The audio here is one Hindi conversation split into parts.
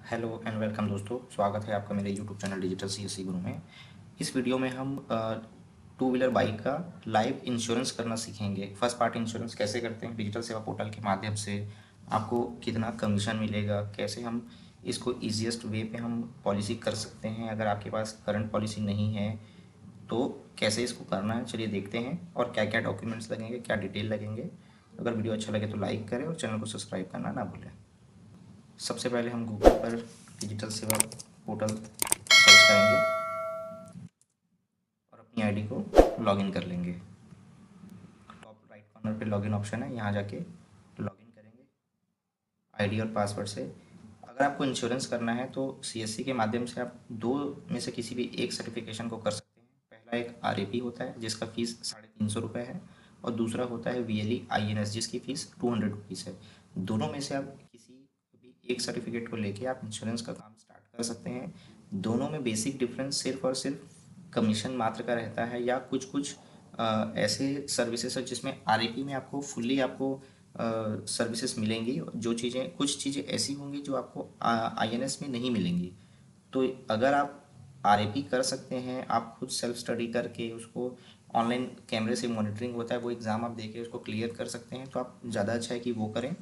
हेलो एंड वेलकम दोस्तों, स्वागत है आपका मेरे यूट्यूब चैनल डिजिटल सीएससी गुरु में। इस वीडियो में हम टू व्हीलर बाइक का लाइव इंश्योरेंस करना सीखेंगे। फर्स्ट पार्टी इंश्योरेंस कैसे करते हैं डिजिटल सेवा पोर्टल के माध्यम से, आपको कितना कमीशन मिलेगा, कैसे हम इसको ईजिएस्ट वे पे हम पॉलिसी कर सकते हैं। अगर आपके पास करंट पॉलिसी नहीं है तो कैसे इसको करना है, चलिए देखते हैं। और क्या क्या डॉक्यूमेंट्स लगेंगे, क्या डिटेल लगेंगे। अगर वीडियो अच्छा लगे तो लाइक करें और चैनल को सब्सक्राइब करना ना भूलें। सबसे पहले हम गूगल पर डिजिटल सेवा पोर्टल सर्च करेंगे और अपनी आईडी को लॉगिन कर लेंगे। टॉप राइट कॉर्नर पे लॉगिन ऑप्शन है, यहाँ जाके लॉगिन करेंगे आईडी और पासवर्ड से। अगर आपको इंश्योरेंस करना है तो सीएससी के माध्यम से आप दो में से किसी भी एक सर्टिफिकेशन को कर सकते हैं। पहला एक आरएपी होता है जिसका फ़ीस 350 रुपये है, और दूसरा होता है वीएलई आईएनएस जिसकी फ़ीस 200 रुपीज़ है। दोनों में से आप किसी भी एक सर्टिफिकेट को लेके आप इंश्योरेंस का काम स्टार्ट कर सकते हैं। दोनों में बेसिक डिफरेंस सिर्फ और सिर्फ कमीशन मात्र का रहता है, या कुछ कुछ ऐसे सर्विसेज है जिसमें आरएपी में आपको फुल्ली आपको सर्विसेज मिलेंगी। जो चीज़ें, कुछ चीज़ें ऐसी होंगी जो आपको आईएनएस में नहीं मिलेंगी। तो अगर आप आरएपी कर सकते हैं, आप खुद सेल्फ स्टडी करके उसको ऑनलाइन कैमरे से मॉनिटरिंग होता है, वो एग्ज़ाम आप देके उसको क्लियर कर सकते हैं, तो आप ज़्यादा अच्छा है कि वो करें।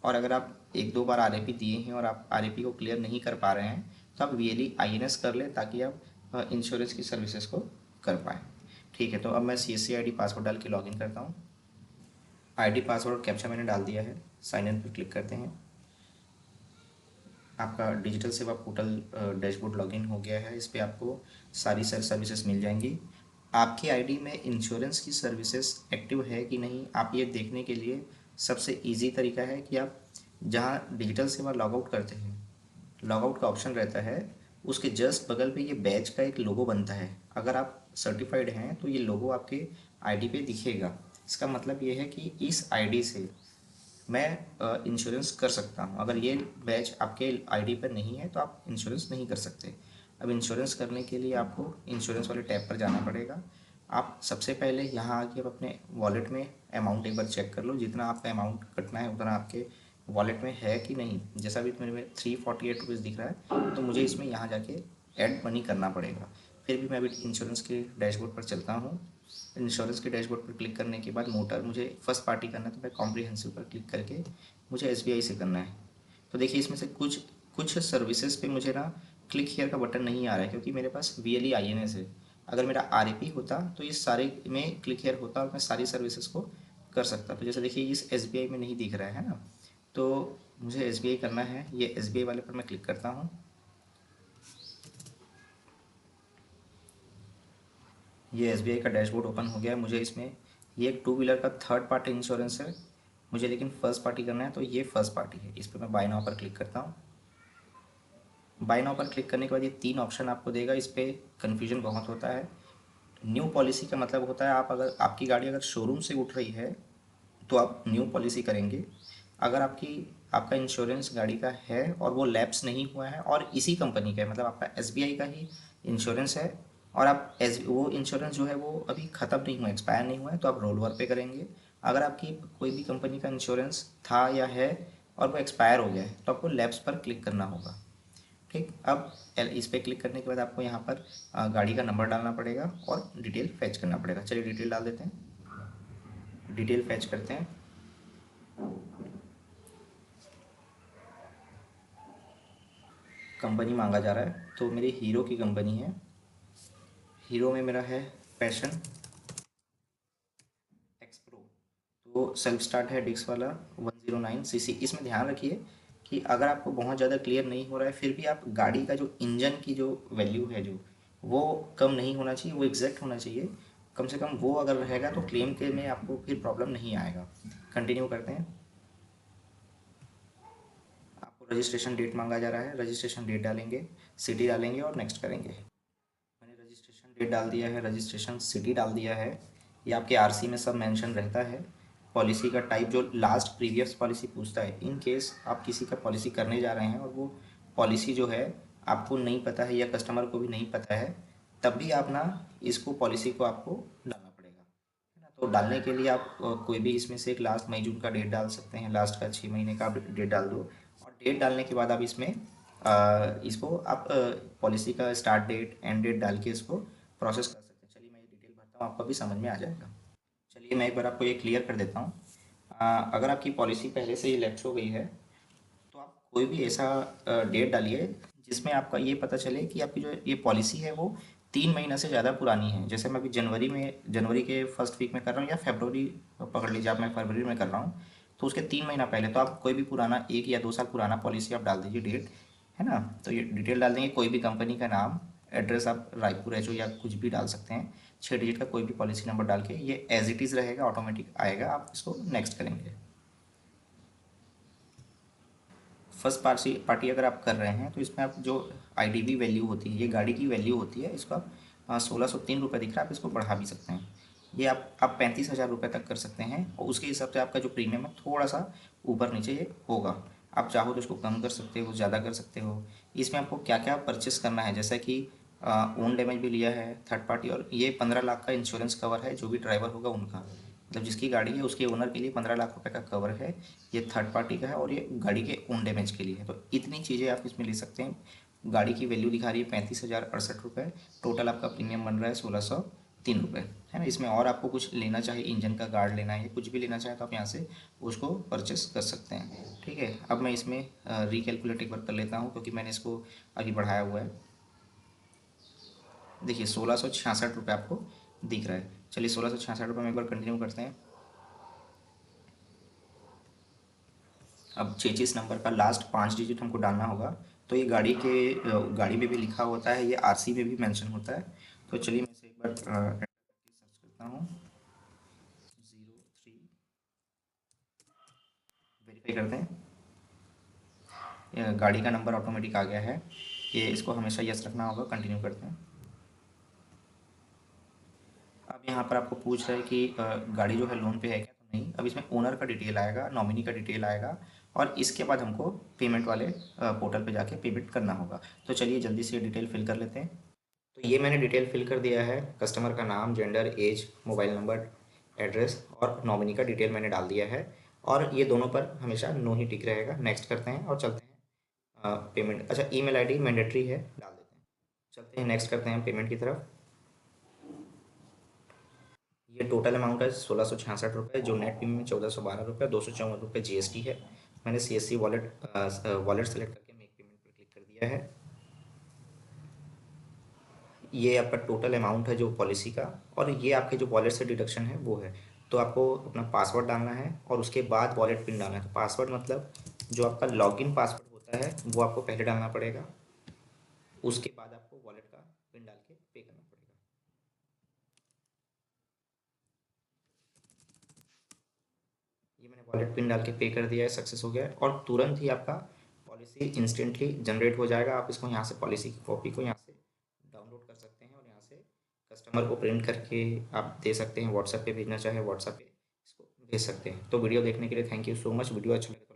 और अगर आप एक दो बार आरएपी दिए हैं और आप आरएपी को क्लियर नहीं कर पा रहे हैं तो आप वीएलई आईएनएस कर लें, ताकि आप इंश्योरेंस की सर्विसेज को कर पाएँ। ठीक है, तो अब मैं सीएससी आईडी पासवर्ड डाल के लॉगिन करता हूँ। आईडी पासवर्ड और कैप्चा मैंने डाल दिया है। साइन इन पर क्लिक करते हैं। आपका डिजिटल सेवा पोर्टल डैशबोर्ड लॉगिन हो गया है। इस पर आपको सारी सर्विसेज मिल जाएंगी। आपकी आईडी में इंश्योरेंस की सर्विसेज एक्टिव है कि नहीं, आप ये देखने के लिए सबसे इजी तरीका है कि आप जहाँ डिजिटल सेवा लॉग आउट करते हैं, लॉग आउट का ऑप्शन रहता है, उसके जस्ट बगल पे ये बैच का एक लोगो बनता है। अगर आप सर्टिफाइड हैं तो ये लोगो आपके आईडी पे दिखेगा। इसका मतलब ये है कि इस आईडी से मैं इंश्योरेंस कर सकता हूँ। अगर ये बैच आपके आईडी पर नहीं है तो आप इंश्योरेंस नहीं कर सकते। अब इंश्योरेंस करने के लिए आपको इंश्योरेंस वाले टैब पर जाना पड़ेगा। आप सबसे पहले यहाँ आके आप अपने वॉलेट में अमाउंट एक बार चेक कर लो, जितना आपका अमाउंट कटना है उतना आपके वॉलेट में है कि नहीं। जैसा भी मेरे में 348 रुपीज़ दिख रहा है, तो मुझे इसमें यहाँ जाके ऐड मनी करना पड़ेगा। फिर भी मैं अभी इंश्योरेंस के डैशबोर्ड पर चलता हूँ। इंश्योरेंस के डैशबोर्ड पर क्लिक करने के बाद मोटर मुझे फर्स्ट पार्टी करना है, तो मैं कॉम्प्रिहेंसिव पर क्लिक करके मुझे एसबीआई से करना है। तो देखिए इसमें से कुछ कुछ सर्विसेज पे मुझे ना क्लिक हियर का बटन नहीं आ रहा है, क्योंकि मेरे पास वीएलई आईएनएस है। अगर मेरा आरएपी होता तो इस सारे में क्लिक हियर होता और मैं सारी सर्विसेज को कर सकता। तो जैसे देखिए इस एसबीआई में नहीं दिख रहा है ना, तो मुझे एसबीआई करना है। ये एसबीआई वाले पर मैं क्लिक करता हूँ। ये एसबीआई का डैशबोर्ड ओपन हो गया है। मुझे इसमें ये एक टू व्हीलर का थर्ड पार्टी इंश्योरेंस है, मुझे लेकिन फर्स्ट पार्टी करना है, तो ये फर्स्ट पार्टी है। इस पर मैं बाय नाउ पर क्लिक करता हूँ। बाय नाउ पर क्लिक करने के बाद ये तीन ऑप्शन आपको देगा। इस पर कन्फ्यूजन बहुत होता है। न्यू पॉलिसी का मतलब होता है आप, अगर आपकी गाड़ी अगर शोरूम से उठ रही है तो आप न्यू पॉलिसी करेंगे। अगर आपका इंश्योरेंस गाड़ी का है और वो लैप्स नहीं हुआ है और इसी कंपनी का है, मतलब आपका एसबीआई का ही इंश्योरेंस है, और आप एस वो इंश्योरेंस जो है वो अभी ख़त्म नहीं हुआ, एक्सपायर नहीं हुआ है, तो आप रोल ओवर पे करेंगे। अगर आपकी कोई भी कंपनी का इंश्योरेंस था या है और वो एक्सपायर हो गया है, तो आपको लैप्स पर क्लिक करना होगा। ठीक, अब इस पर क्लिक करने के बाद आपको यहाँ पर गाड़ी का नंबर डालना पड़ेगा और डिटेल फैच करना पड़ेगा। चलिए डिटेल डाल देते हैं। डिटेल फैच करते हैं। कंपनी मांगा जा रहा है, तो मेरी हीरो की कंपनी है। हीरो में मेरा है पैशन एक्स प्रो। तो सेल्फ स्टार्ट है डिस्क वाला 109 सीसी। इसमें ध्यान रखिए कि अगर आपको बहुत ज़्यादा क्लियर नहीं हो रहा है, फिर भी आप गाड़ी का जो इंजन की जो वैल्यू है जो, वो कम नहीं होना चाहिए, वो एग्जैक्ट होना चाहिए। कम से कम वो अगर रहेगा तो क्लेम के में आपको फिर प्रॉब्लम नहीं आएगा। कंटिन्यू करते हैं। आपको रजिस्ट्रेशन डेट मांगा जा रहा है, रजिस्ट्रेशन डेट डालेंगे, सिटी डालेंगे और नेक्स्ट करेंगे। मैंने रजिस्ट्रेशन डेट डाल दिया है, रजिस्ट्रेशन सिटी डाल दिया है। ये आपके आरसी में सब मेंशन रहता है। पॉलिसी का टाइप जो लास्ट प्रीवियस पॉलिसी पूछता है, इन केस आप किसी का पॉलिसी करने जा रहे हैं और वो पॉलिसी जो है आपको नहीं पता है या कस्टमर को भी नहीं पता है, तब भी आप ना इसको पॉलिसी को आपको डालना पड़ेगा, है ना। तो डालने के लिए आप कोई भी इसमें से एक लास्ट मई जून का डेट डाल सकते हैं। लास्ट का 6 महीने का आप डेट डाल दो, और डेट डालने के बाद आप इसमें इसको आप पॉलिसी का स्टार्ट डेट एंड डेट डाल के इसको प्रोसेस कर सकते हैं। चलिए मैं ये डिटेल भरता हूँ, आपको भी समझ में आ जाएगा। चलिए मैं एक बार आपको ये क्लियर कर देता हूँ। अगर आपकी पॉलिसी पहले से ही लैप्स हो गई है तो आप कोई भी ऐसा डेट डालिए जिसमें आपका ये पता चले कि आपकी जो ये पॉलिसी है वो 3 महीना से ज़्यादा पुरानी है। जैसे मैं अभी जनवरी के फर्स्ट वीक में कर रहा हूँ, या फरवरी पकड़ लीजिए आप, मैं फरवरी में कर रहा हूँ, तो उसके 3 महीना पहले तो आप कोई भी पुराना 1 या 2 साल पुराना पॉलिसी आप डाल दीजिए डेट, है ना। तो ये डिटेल डाल देंगे, कोई भी कंपनी का नाम, एड्रेस आप रायपुर एचओ या कुछ भी डाल सकते हैं, 6 डिजिट का कोई भी पॉलिसी नंबर डाल के ये एज इट इज़ रहेगा, ऑटोमेटिक आएगा, आप इसको नेक्स्ट करेंगे। फर्स्ट पार्टी अगर आप कर रहे हैं तो इसमें आप जो आईडीवी वैल्यू होती है, ये गाड़ी की वैल्यू होती है, इसको आप 1603 रुपये दिख रहा है, आप इसको बढ़ा भी सकते हैं। ये आप 35,000 रुपये तक कर सकते हैं, और उसके हिसाब से आपका जो प्रीमियम है थोड़ा सा ऊपर नीचे ये होगा। आप चाहो तो इसको कम कर सकते हो, ज़्यादा कर सकते हो। इसमें आपको क्या क्या परचेस करना है, जैसा कि ओन डैमेज भी लिया है, थर्ड पार्टी, और ये 15 लाख का इंश्योरेंस कवर है जो भी ड्राइवर होगा उनका, मतलब जिसकी गाड़ी है उसके ओनर के लिए 15 लाख रुपए का कवर है। ये थर्ड पार्टी का है और ये गाड़ी के ओन डैमेज के लिए है। तो इतनी चीज़ें आप इसमें ले सकते हैं। गाड़ी की वैल्यू दिखा रही है 35,068 रुपये, टोटल आपका प्रीमियम बन रहा है 1603 रुपये, है ना। इसमें और आपको कुछ लेना चाहे, इंजन का गार्ड लेना है या कुछ भी लेना चाहे तो आप यहाँ से उसको परचेस कर सकते हैं। ठीक है, अब मैं इसमें रिकैलकुलेट एक बार कर लेता हूँ क्योंकि मैंने इसको अभी बढ़ाया हुआ है। देखिए 1666 रुपये आपको दिख रहा है। चलिए 1666 रुपये में एक बार कंटिन्यू करते हैं। अब 66 नंबर का लास्ट 5 डिजिट हमको डालना होगा। तो ये गाड़ी में भी लिखा होता है, ये आरसी में भी मेंशन होता है। तो चलिए मैं इसे एक बार सर्च करता हूँ, 03 वेरीफाई करते हैं। ये गाड़ी का नंबर ऑटोमेटिक आ गया है, ये इसको हमेशा यस रखना होगा। कंटिन्यू करते हैं। अब यहाँ पर आपको पूछ रहा है कि गाड़ी जो है लोन पे है क्या, तो नहीं। अब इसमें ओनर का डिटेल आएगा, नॉमिनी का डिटेल आएगा, और इसके बाद हमको पेमेंट वाले पोर्टल पे जाके पेमेंट करना होगा। तो चलिए जल्दी से डिटेल फिल कर लेते हैं। तो ये मैंने डिटेल फिल कर दिया है, कस्टमर का नाम, gender, age, mobile number, address और नॉमिनी का डिटेल मैंने डाल दिया है, और ये दोनों पर हमेशा नो ही टिक रहेगा। नेक्स्ट करते हैं और चलते हैं पेमेंट। अच्छा, ईमेल आईडी मैंडेटरी है, डाल देते हैं। चलते हैं नेक्स्ट करते हैं पेमेंट की तरफ। ये टोटल अमाउंट है 1666 रुपये, जो नेट प्रीमियम 1412 रुपये, 254 रुपये जीएसटी है। मैंने सीएससी वॉलेट सेलेक्ट करके मेक पेमेंट पर क्लिक कर दिया है। ये आपका टोटल अमाउंट है जो पॉलिसी का, और ये आपके जो वॉलेट से डिडक्शन है वो है। तो आपको अपना पासवर्ड डालना है और उसके बाद वॉलेट पिन डालना है। तो पासवर्ड मतलब जो आपका लॉगिन पासवर्ड होता है वो आपको पहले डालना पड़ेगा, उसके बाद आपको वॉलेट का पिन डाल के पे करना पड़ेगा। ये मैंने वॉलेट पिन डाल के पे कर दिया है, सक्सेस हो गया है, और तुरंत ही आपका पॉलिसी इंस्टेंटली जनरेट हो जाएगा। आप इसको यहाँ से पॉलिसी की कॉपी को यहाँ से डाउनलोड कर सकते हैं, और यहाँ से कस्टमर को प्रिंट करके आप दे सकते हैं। व्हाट्सएप पे भेजना चाहे व्हाट्सएप पे इसको भेज सकते हैं। तो वीडियो देखने के लिए thank you so much. Video अच्छा लगे तो